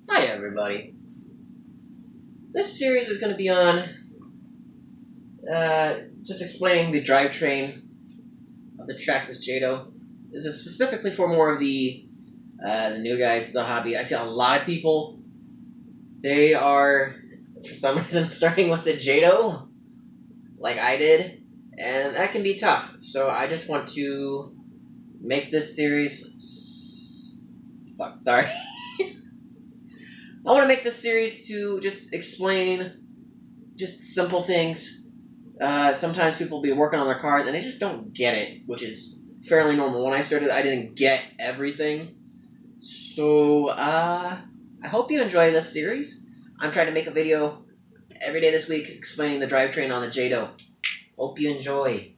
Hi everybody. This series is going to be on just explaining the drivetrain of the Traxxas Jato. This is specifically for more of the new guys to the hobby. I see a lot of people, they are, for some reason, starting with the Jato, like I did, and that can be tough. So I just want to make this series... sorry. I want to make this series to just explain just simple things. Sometimes people will be working on their cars and they just don't get it, which is fairly normal. When I started, I didn't get everything. So, I hope you enjoy this series. I'm trying to make a video every day this week explaining the drivetrain on the Jato. Hope you enjoy.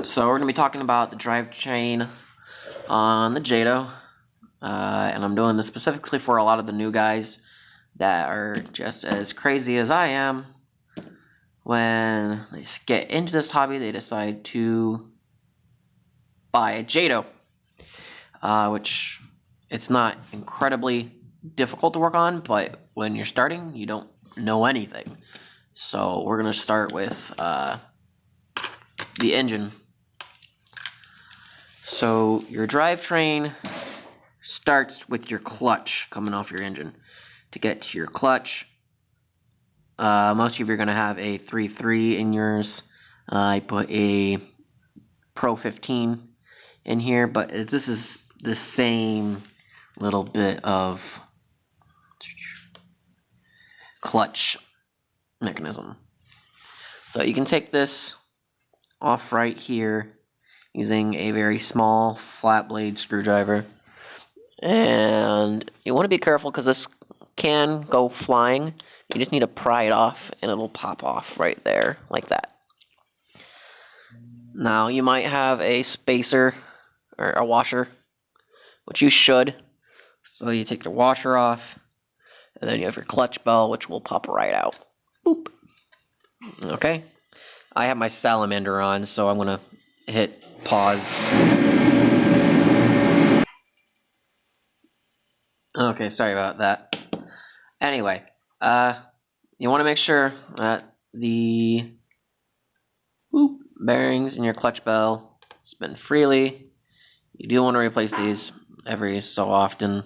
So we're going to be talking about the drivetrain on the Jato, and I'm doing this specifically for a lot of the new guys that are just as crazy as I am. When they get into this hobby, they decide to buy a Jato, which it's not incredibly difficult to work on, but when you're starting, you don't know anything. So we're going to start with the engine. So your drivetrain starts with your clutch coming off your engine. To get to your clutch, most of you are going to have a 3.3 in yours. I put a Pro 15 in here, but this is the same little bit of clutch mechanism. So you can take this off right here using a very small flat blade screwdriver, and you want to be careful because this can go flying. You just need to pry it off and it'll pop off right there like that. Now you might have a spacer or a washer, which you should. So you take the washer off, and then you have your clutch bell, which will pop right out. Boop. Okay. I have my salamander on, so I'm gonna hit pause. Okay, sorry about that. Anyway, you want to make sure that the bearings in your clutch bell spin freely. You do want to replace these every so often.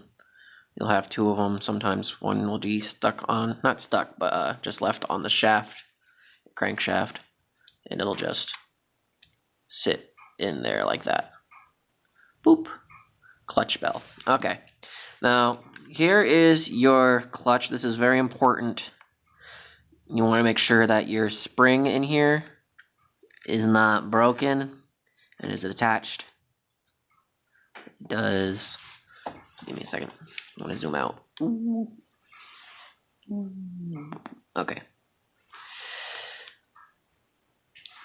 You'll have two of them. Sometimes one will be stuck on, not stuck, but just left on the shaft, crankshaft, and it'll just sit in there like that. Boop. Clutch bell. Okay. Now, here is your clutch. This is very important. You want to make sure that your spring in here is not broken and is attached. It does. Give me a second. I want to zoom out. Okay.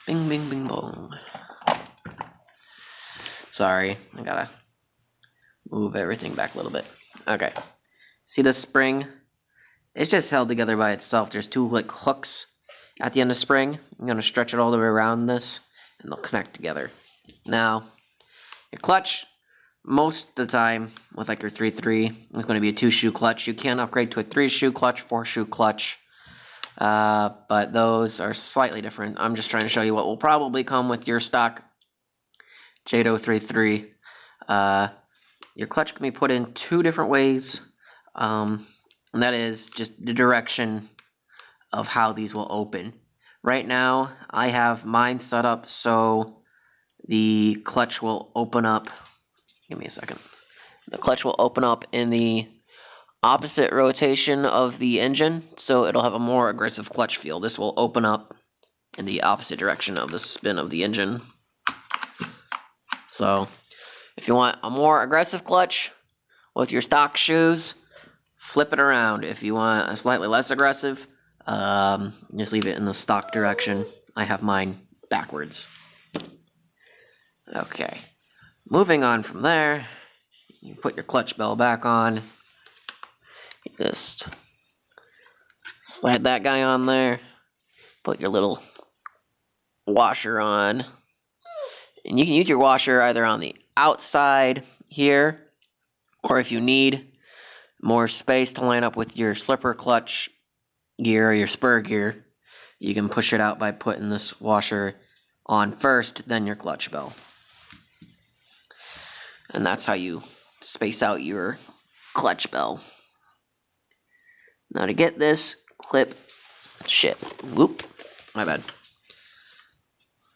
Bing, bing, bing, bong. Sorry, I gotta move everything back a little bit. Okay. See the spring? It's just held together by itself. There's two like hooks at the end of the spring. I'm gonna stretch it all the way around this, and they'll connect together. Now, your clutch, most of the time, with like your 3.3, is going to be a 2-shoe clutch. You can upgrade to a 3-shoe clutch, 4-shoe clutch, but those are slightly different. I'm just trying to show you what will probably come with your stock Jato 3.3. Your clutch can be put in two different ways, and that is just the direction of how these will open. Right now, I have mine set up so the clutch will open up. Give me a second. The clutch will open up in the opposite rotation of the engine, so it'll have a more aggressive clutch feel. This will open up in the opposite direction of the spin of the engine. So, if you want a more aggressive clutch with your stock shoes, flip it around. If you want a slightly less aggressive, just leave it in the stock direction. I have mine backwards. Okay. Moving on from there, you put your clutch bell back on. You just slide that guy on there. Put your little washer on. And you can use your washer either on the outside here, or if you need more space to line up with your slipper clutch gear or your spur gear, you can push it out by putting this washer on first, then your clutch bell. And that's how you space out your clutch bell. Now to get this clip, whoop, my bad.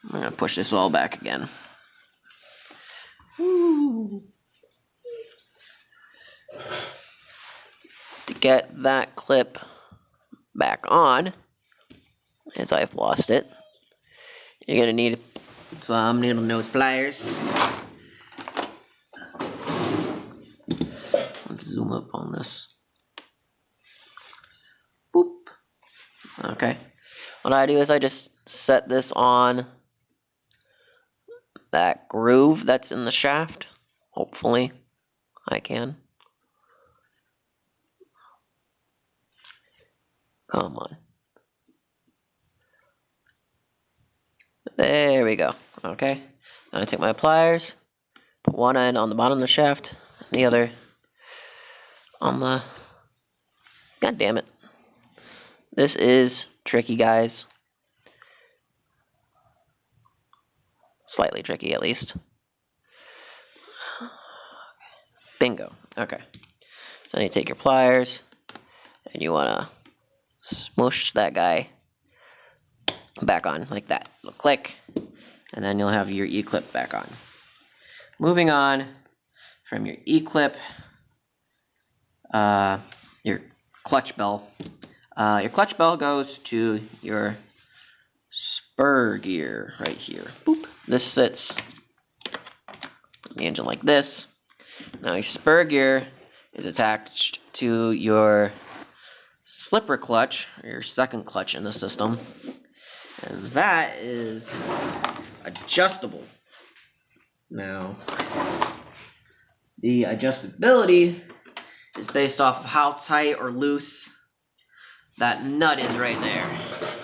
I'm gonna push this all back again. Woo. To get that clip back on, as I've lost it, you're gonna need some needle nose pliers. Let's zoom up on this. Boop. Okay. What I do is I just set this on that groove that's in the shaft. Hopefully, I can. Come on. There we go. Okay. Now I take my pliers, put one end on the bottom of the shaft, and the other on the... God damn it. This is tricky, guys. Slightly tricky, at least. Bingo. Okay. So then you take your pliers, and you want to smoosh that guy back on, like that. It'll click, and then you'll have your E-clip back on. Moving on from your E-clip, your clutch bell. Your clutch bell goes to your spur gear right here. Boop. This sits in the engine like this. Now your spur gear is attached to your slipper clutch, or your second clutch in the system, and that is adjustable. Now, the adjustability is based off of how tight or loose that nut is right there.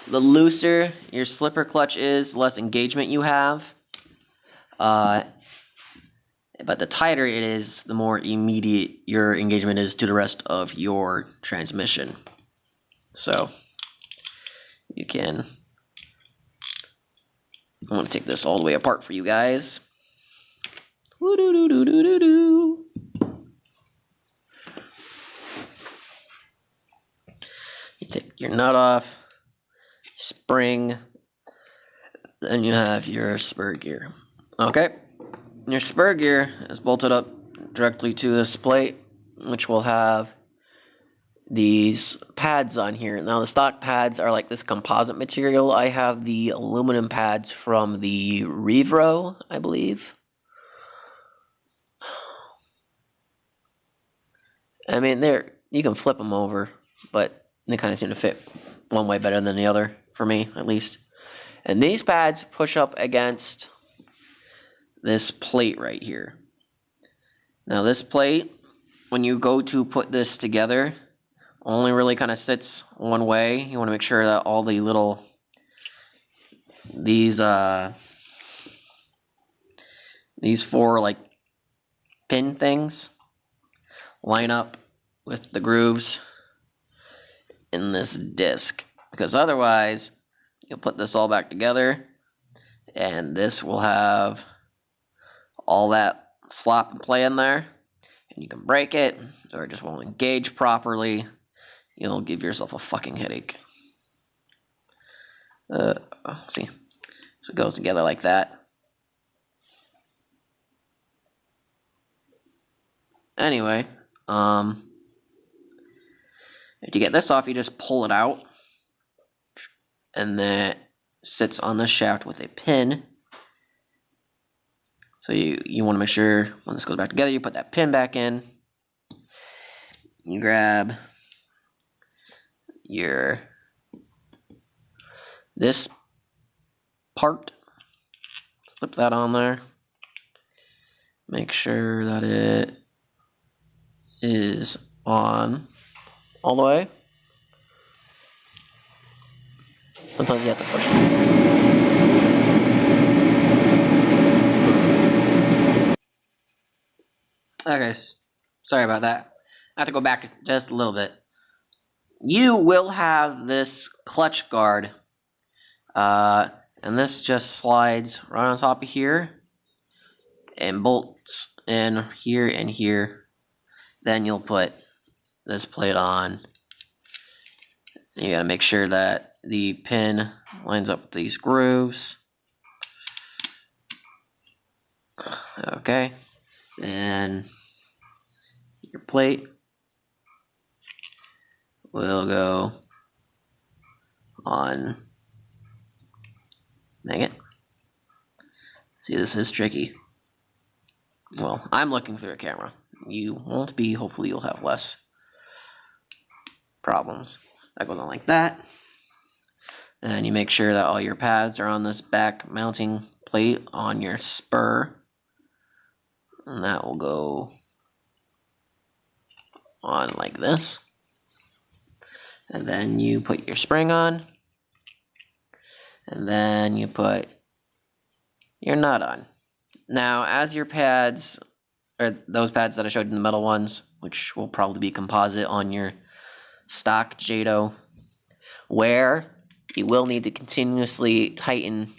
The looser your slipper clutch is, the less engagement you have. But the tighter it is, the more immediate your engagement is to the rest of your transmission. So, you can... I want to take this all the way apart for you guys. Woo-doo-doo-doo-doo-doo-doo. You take your nut off, spring, then you have your spur gear. Okay, your spur gear is bolted up directly to this plate, which will have these pads on here. Now the stock pads are like this composite material. I have the aluminum pads from the Revro, I believe. I mean, you can flip them over, but they kind of seem to fit one way better than the other, for me at least. And these pads push up against this plate right here. Now this plate, when you go to put this together, only really kind of sits one way. You want to make sure that all the little, these four like pin things line up with the grooves in this disc, because otherwise you'll put this all back together and this will have all that slop and play in there, and you can break it, or it just won't engage properly. You'll give yourself a fucking headache. See, so it goes together like that. Anyway, if you get this off, you just pull it out, and that sits on the shaft with a pin. So you want to make sure when this goes back together, you put that pin back in. You grab this part, slip that on there. Make sure that it is on all the way. Sometimes you have to push it. Okay, sorry about that. I have to go back just a little bit. You will have this clutch guard, and this just slides right on top of here and bolts in here and here. Then you'll put this plate on. You gotta make sure that the pin lines up with these grooves. Okay, and your plate will go on. Dang it. See, this is tricky. Well, I'm looking through a camera. You won't be. Hopefully you'll have less problems. That goes on like that. And you make sure that all your pads are on this back mounting plate on your spur. And that will go on like this. And then you put your spring on. And then you put your nut on. Now, as your pads, or those pads that I showed you, the metal ones, which will probably be composite on your stock jato, where you will need to continuously tighten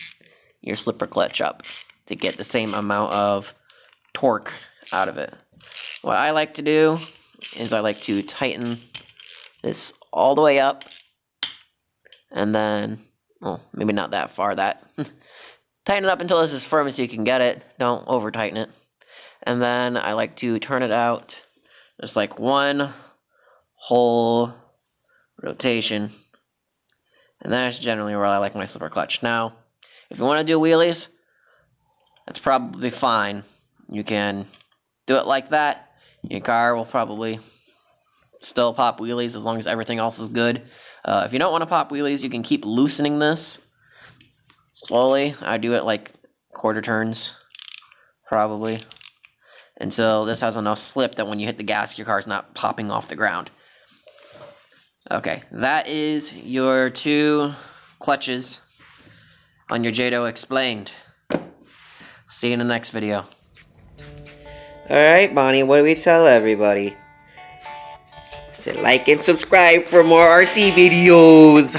your slipper clutch up to get the same amount of torque out of it. What I like to do is I like to tighten this all the way up, and then, well, maybe not that far, tighten it up until it's as firm as you can get it. Don't over tighten it. And then I like to turn it out just like one whole rotation. And that's generally where I like my slipper clutch. Now, if you want to do wheelies, that's probably fine. You can do it like that. Your car will probably still pop wheelies as long as everything else is good. If you don't want to pop wheelies, you can keep loosening this slowly. I do it like quarter turns, probably, until this has enough slip that when you hit the gas, your car's not popping off the ground. Okay, that is your 2 clutches on your jato explained. See you in the next video. Alright, Bonnie, what do we tell everybody? Say like and subscribe for more RC videos.